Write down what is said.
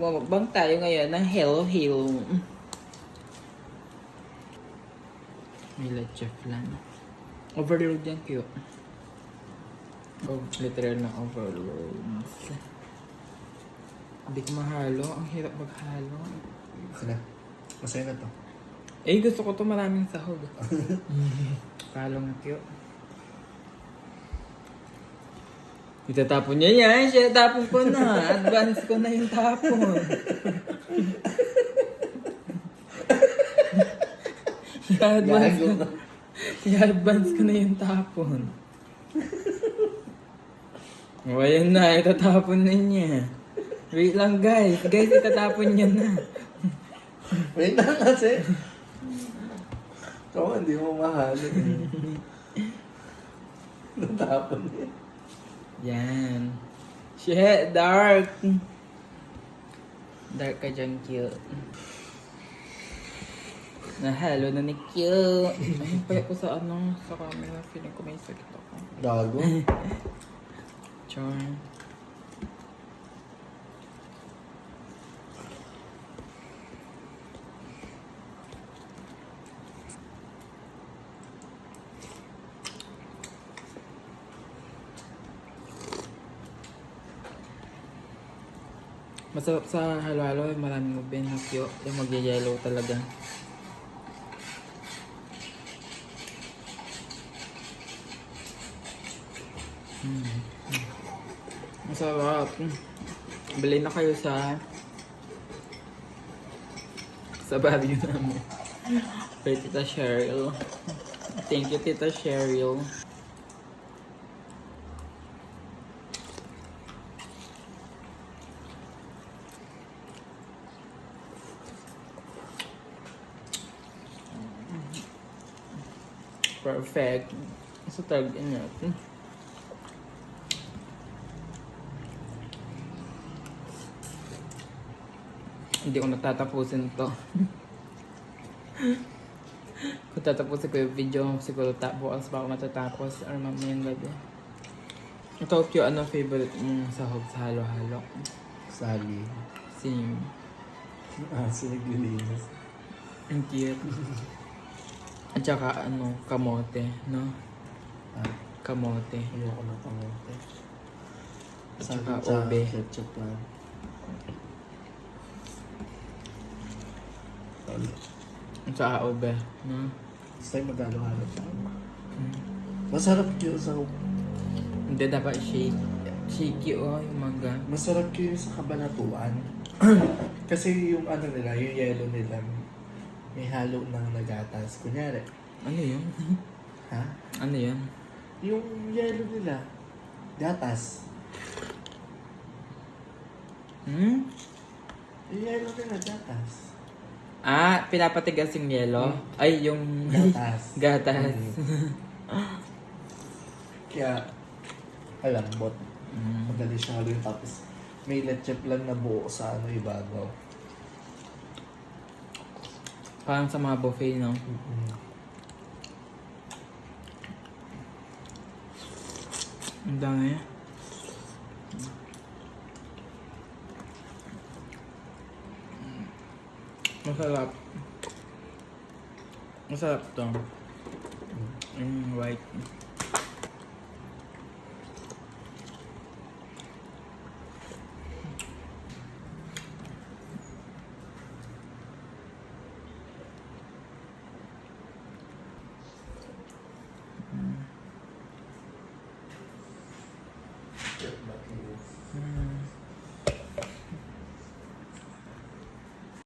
Mukbang tayo ngayon ng Hello Hello. May leche flan. Overload yan, cute. Oh, literal na overload. Hindi ko mahalo. Ang hirap maghalo. Sila. Masaya na to. Eh, gusto ko to maraming sahog. Palo nga, cute. Itatapon niya yan. Siya, tapon ko na. Advance ko na yung tapon. I-advance ko na yung tapon. O, ayan na. Itatapon na niya. Wait lang, guys. Guys, itatapon niya na. Wait lang kasi. Ikaw, hindi mo mahalo. Natapon niya. Yan. Shit, dark. Dark ka dyan, cute. Nahalo na ni cute. Ayun pala ko sa sa camera. Feeling ko may sakit ako. Gago. Char. Masarap sa halo-halo, maraming ube na cute. Yung magya-yellow talaga. Masarap. Bili na kayo sa barrio namin. Kay Tita Cheryl. Thank you, Tita Cheryl. Perfect. Sa tagin natin. Hindi ko natatapusin to. Kung tatapusin ko yung video, siguro bukas pa ako matatapos or mamayang gabi. Ikaw, Kyo, ano favorite mong sahog sa halo-halo? Sagi. Same. Sinaglilinis. Ang cute. At saka kamote, no? Kamote. Ayoko na kamote. At saka ube. Ketchup lang. At saka ube, no? Gusto tayo mag-halo-halo. Masarap yun sa... Hindi, dapat shake. Shaky, yung mangga. Masarap yun sa kabanatuan. Kasi yung nila, yung yellow nila, may halo ng nagatas. Kunyari. Ano yun? Ha? Ano yun? Yung yellow nila, gatas. Hmm? Yung yellow nila, gatas. Pinapatigas yung yelo? Ay, yung... Gatas. Gatas. Kaya, alambot. Madali siyang haluin. Tapos, may leche plan na buo sa ibabaw. Parang sa mga buffet, no? Ang dami. Masarap. Masarap to. White.